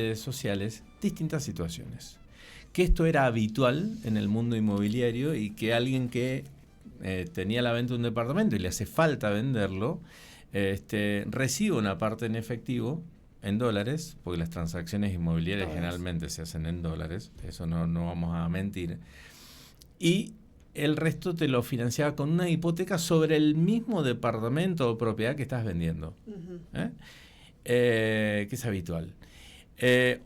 redes sociales distintas situaciones. Que esto era habitual en el mundo inmobiliario y que alguien que tenía a la venta un departamento y le hace falta venderlo, recibe una parte en efectivo, en dólares, porque las transacciones inmobiliarias generalmente se hacen en dólares, eso no vamos a mentir, y el resto te lo financiaba con una hipoteca sobre el mismo departamento o propiedad que estás vendiendo, que es habitual.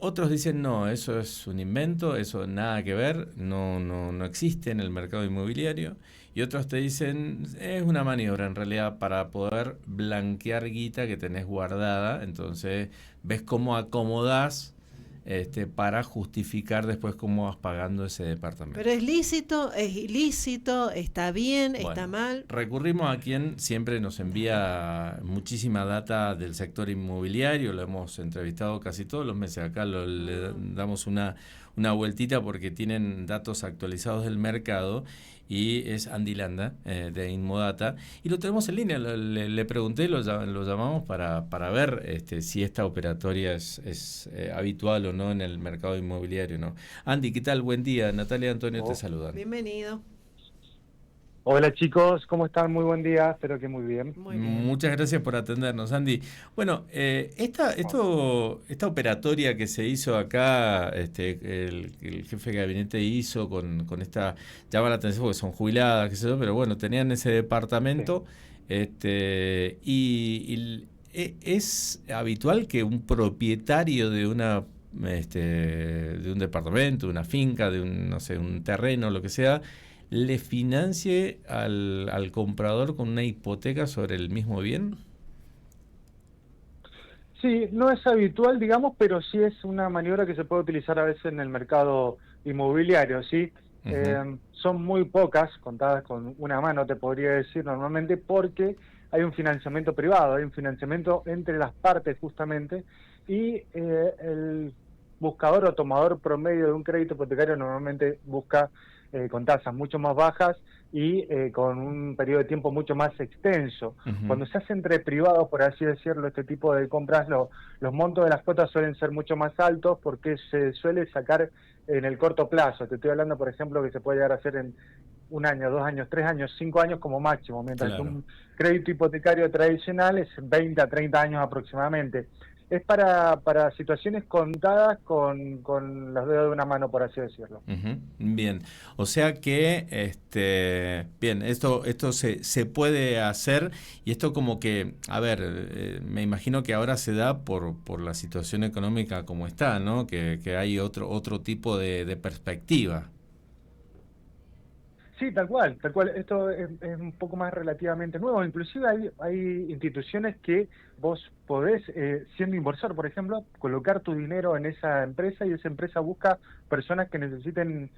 Otros dicen, no, eso es un invento, eso nada que ver, no existe en el mercado inmobiliario. Y otros te dicen, es una maniobra en realidad para poder blanquear guita que tenés guardada. Entonces ves cómo acomodás para justificar después cómo vas pagando ese departamento. Pero es lícito, es ilícito, está bien, está mal. Recurrimos a quien siempre nos envía muchísima data del sector inmobiliario, lo hemos entrevistado casi todos los meses, acá le damos una vueltita porque tienen datos actualizados del mercado, y es Andy Landa, de Inmodata, y lo tenemos en línea. Le pregunté, lo llamamos para ver si esta operatoria es habitual o no en el mercado inmobiliario, ¿no? Andy, ¿qué tal? Buen día. Natalia y Antonio te saludan. Bienvenido. Hola chicos, ¿cómo están? Muy buen día, espero que muy bien. Muy bien. Muchas gracias por atendernos, Andy. Bueno, esta operatoria que se hizo acá, el jefe de gabinete hizo con esta, llama la atención porque son jubiladas, qué sé yo, pero bueno, tenían ese departamento, y es habitual que un propietario de de un departamento, de una finca, de un terreno, lo que sea, le financie al comprador con una hipoteca sobre el mismo bien. Sí, no es habitual, digamos, pero sí es una maniobra que se puede utilizar a veces en el mercado inmobiliario, ¿sí? Son muy pocas, contadas con una mano, te podría decir normalmente, porque hay un financiamiento privado, hay un financiamiento entre las partes justamente, y el buscador o tomador promedio de un crédito hipotecario normalmente busca con tasas mucho más bajas y con un periodo de tiempo mucho más extenso. Cuando se hace entre privados, por así decirlo, este tipo de compras, los montos de las cuotas suelen ser mucho más altos porque se suele sacar en el corto plazo. Te estoy hablando, por ejemplo, que se puede llegar a hacer en 1 año, 2 años, 3 años, 5 años como máximo, mientras que un crédito hipotecario tradicional es 20 a 30 años aproximadamente. Es para situaciones contadas con los dedos de una mano, por así decirlo. Bien, o sea que bien, esto se puede hacer, y esto como que, a ver, me imagino que ahora se da por la situación económica como está, ¿no? Que hay otro tipo de perspectiva. Sí, tal cual, tal cual. Esto es un poco más relativamente nuevo. Inclusive hay instituciones que vos podés, siendo inversor, por ejemplo, colocar tu dinero en esa empresa, y esa empresa busca personas que necesiten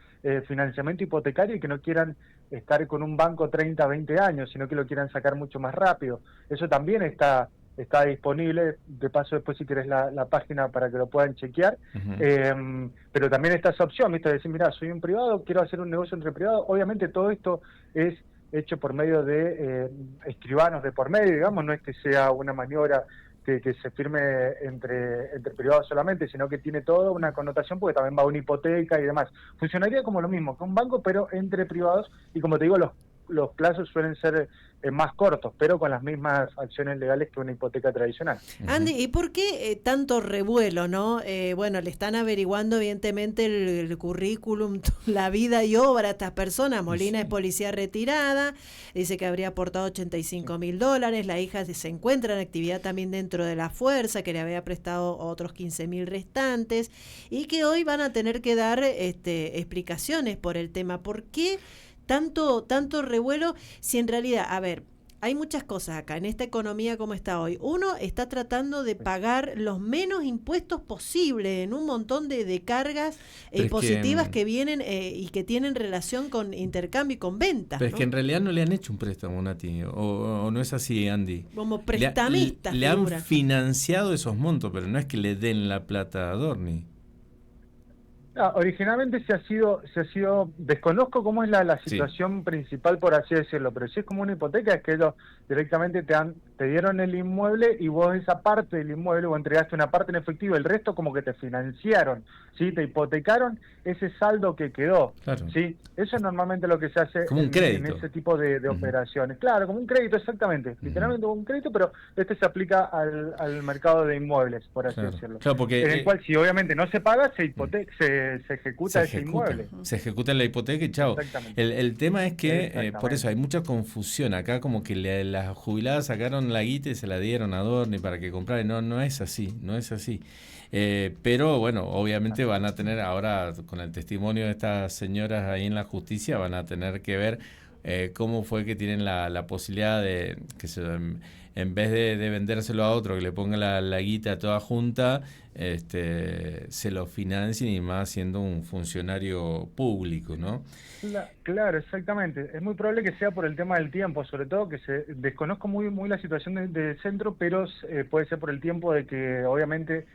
financiamiento hipotecario y que no quieran estar con un banco 30, 20 años, sino que lo quieran sacar mucho más rápido. Eso también está disponible. De paso, después si querés la página para que lo puedan chequear. Pero también está esa opción, ¿viste? De decir, mira, soy un privado, quiero hacer un negocio entre privados. Obviamente todo esto es hecho por medio de escribanos de por medio, digamos, no es que sea una maniobra que se firme entre privados solamente, sino que tiene toda una connotación porque también va una hipoteca y demás. Funcionaría como lo mismo que un banco, pero entre privados, y como te digo, los plazos suelen ser más cortos, pero con las mismas acciones legales que una hipoteca tradicional. Andy, ¿y por qué tanto revuelo, no? Bueno, le están averiguando evidentemente el currículum, la vida y obra a estas personas. Molina es policía retirada, dice que habría aportado $85.000, la hija se encuentra en actividad también dentro de la fuerza, que le había prestado otros 15.000 restantes, y que hoy van a tener que dar explicaciones por el tema. ¿Por qué tanto revuelo si en realidad, a ver, hay muchas cosas acá en esta economía como está hoy? Uno está tratando de pagar los menos impuestos posible en un montón de cargas impositivas que vienen y que tienen relación con intercambio y con ventas. Pero es que en realidad no le han hecho un préstamo, Nati, o no es así, Andy. Como prestamistas. Le han financiado esos montos, pero no es que le den la plata a Dorni. Originalmente se ha sido, desconozco cómo es la situación principal, por así decirlo, pero si es como una hipoteca, es que ellos directamente te dan te dieron el inmueble y vos esa parte del inmueble, vos entregaste una parte en efectivo, el resto como que te financiaron, ¿sí? Te hipotecaron ese saldo que quedó, Claro. ¿sí? Eso es normalmente lo que se hace Como un crédito. en ese tipo de operaciones. Claro, como un crédito, exactamente. Literalmente como un crédito, pero este se aplica al mercado de inmuebles, por así decirlo. Claro, porque, en el cual, si obviamente no se paga, se ejecuta ese inmueble. Se ejecuta la hipoteca y chao. El tema es que, por eso, hay mucha confusión. Acá como que las jubiladas sacaron la guita y se la dieron a Dorni para que comprara. No es así, no es así. Pero bueno, obviamente van a tener ahora, con el testimonio de estas señoras ahí en la justicia, van a tener que ver cómo fue que tienen la posibilidad de que en vez de vendérselo a otro que le ponga la guita toda junta, se lo financien, y más siendo un funcionario público, ¿no? Claro, exactamente. Es muy probable que sea por el tema del tiempo, sobre todo que desconozco muy la situación del centro, pero puede ser por el tiempo de que obviamente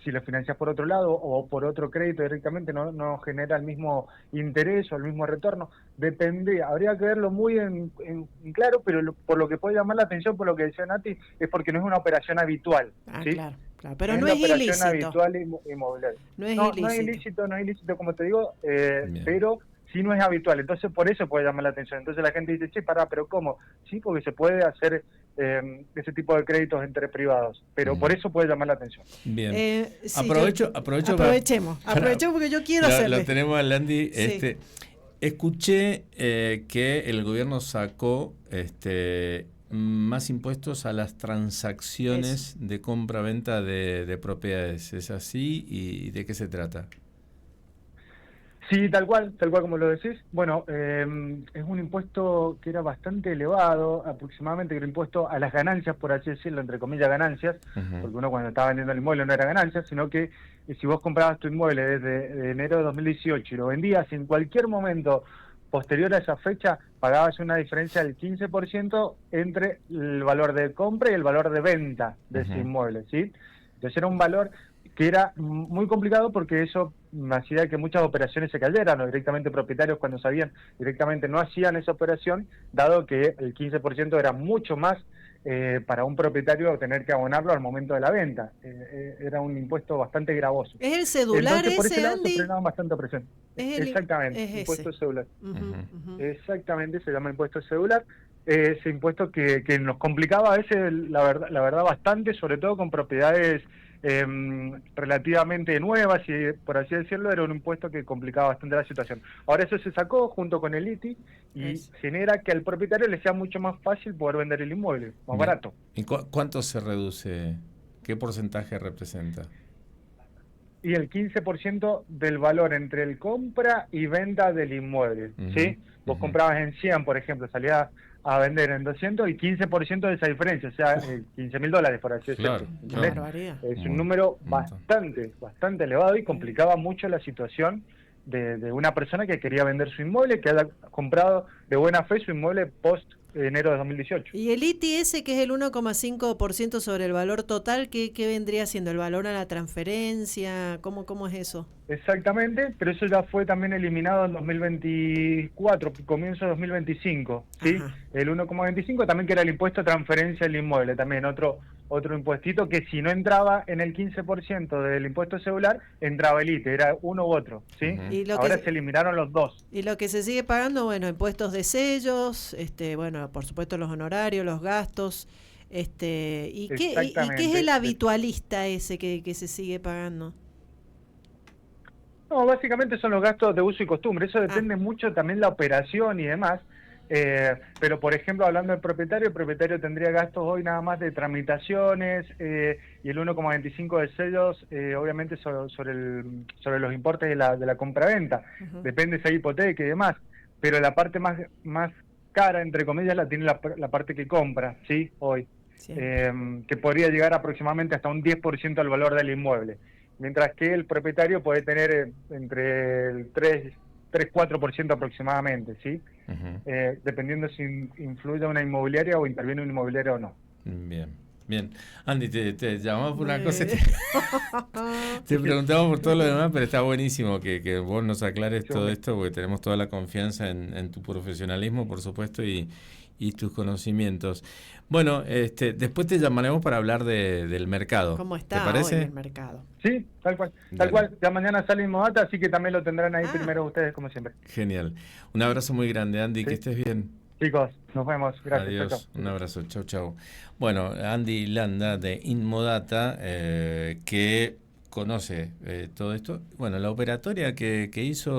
si lo financias por otro lado o por otro crédito directamente no genera el mismo interés o el mismo retorno. Depende, habría que verlo muy en claro, pero por lo que puede llamar la atención, por lo que decía Nati, es porque no es una operación habitual. ¿sí? Claro. Pero no es ilícito. Habitual inmobiliaria. No es ilícito, como te digo, pero sí no es habitual. Entonces, por eso puede llamar la atención. Entonces la gente dice, pero ¿cómo? Sí, porque se puede hacer ese tipo de créditos entre privados, pero por eso puede llamar la atención. Bien. Sí, aprovechemos porque yo quiero hacerlo. Lo tenemos a Landy. Sí. Escuché que el gobierno sacó más impuestos a las transacciones de compra-venta de propiedades. ¿Es así? ¿Y de qué se trata? Sí, tal cual como lo decís. Bueno, es un impuesto que era bastante elevado, aproximadamente era impuesto a las ganancias, por así decirlo, entre comillas ganancias, porque uno cuando estaba vendiendo el inmueble no era ganancias, sino que si vos comprabas tu inmueble desde enero de 2018 y lo vendías en cualquier momento posterior a esa fecha, pagabas una diferencia del 15% entre el valor de compra y el valor de venta de ese inmueble, ¿sí? Entonces era un valor que era muy complicado porque eso hacía que muchas operaciones se cayeran, o directamente propietarios cuando sabían directamente no hacían esa operación, dado que el 15% era mucho más para un propietario tener que abonarlo al momento de la venta. Era un impuesto bastante gravoso. ¿Es el cedular? Entonces, por ese lado Andy? se frenaban bastante presión. Exactamente, es impuesto ese. cedular. Exactamente, se llama impuesto cedular. Ese impuesto que nos complicaba a veces, la verdad bastante, sobre todo con propiedades relativamente nuevas, y por así decirlo, era un impuesto que complicaba bastante la situación. Ahora eso se sacó junto con el ITI y genera que al propietario le sea mucho más fácil poder vender el inmueble, más barato. ¿Y cuánto se reduce? ¿Qué porcentaje representa? Y el 15% del valor entre el compra y venta del inmueble, ¿sí? Vos comprabas en 100, por ejemplo, salías a vender en 200 y 15% de esa diferencia, o sea, $15.000, por así decirlo. Claro. Es un número bastante elevado y complicaba mucho la situación de una persona que quería vender su inmueble, que haya comprado de buena fe su inmueble post enero de 2018. ¿Y el ITS, que es el 1,5% sobre el valor total, qué vendría siendo? ¿El valor a la transferencia? ¿Cómo es eso? Exactamente, pero eso ya fue también eliminado en 2024, comienzo de 2025, ¿sí? Ajá. El 1,25 también, que era el impuesto a transferencia del inmueble, también otro impuestito que si no entraba en el 15% del impuesto celular, entraba el ITE, era uno u otro, ¿sí? ¿Y ahora se eliminaron los dos? Y lo que se sigue pagando, bueno, impuestos de sellos, bueno, por supuesto los honorarios, los gastos, ¿y qué es el habitualista ese que se sigue pagando? No, básicamente son los gastos de uso y costumbre, eso depende mucho también la operación y demás, pero por ejemplo, hablando del propietario, el propietario tendría gastos hoy nada más de tramitaciones y el 1,25 de sellos, obviamente sobre los importes de la compraventa, depende si hay hipoteca y demás, pero la parte más cara, entre comillas, la tiene la parte que compra, ¿sí? Hoy, que podría llegar aproximadamente hasta un 10% al valor del inmueble. Mientras que el propietario puede tener entre el 3-4% aproximadamente, ¿sí? Dependiendo si influye una inmobiliaria o interviene una inmobiliaria o no. Bien. Bien. Andy, te llamamos por una cosa, te preguntamos por todo lo demás, pero está buenísimo que vos nos aclares todo esto, porque tenemos toda la confianza en tu profesionalismo, por supuesto, y tus conocimientos. Bueno, después te llamaremos para hablar del mercado. ¿Cómo está ¿Te parece? hoy el mercado? Sí, tal cual. Tal cual. Ya mañana sale Inmodata, así que también lo tendrán ahí primero ustedes, como siempre. Genial. Un abrazo muy grande, Andy. Sí. Que estés bien. Chicos, nos vemos. Gracias. Adiós. Chau, chau. Un abrazo. Chau, chau. Bueno, Andy Landa de Inmodata, que conoce todo esto. Bueno, la operatoria que hizo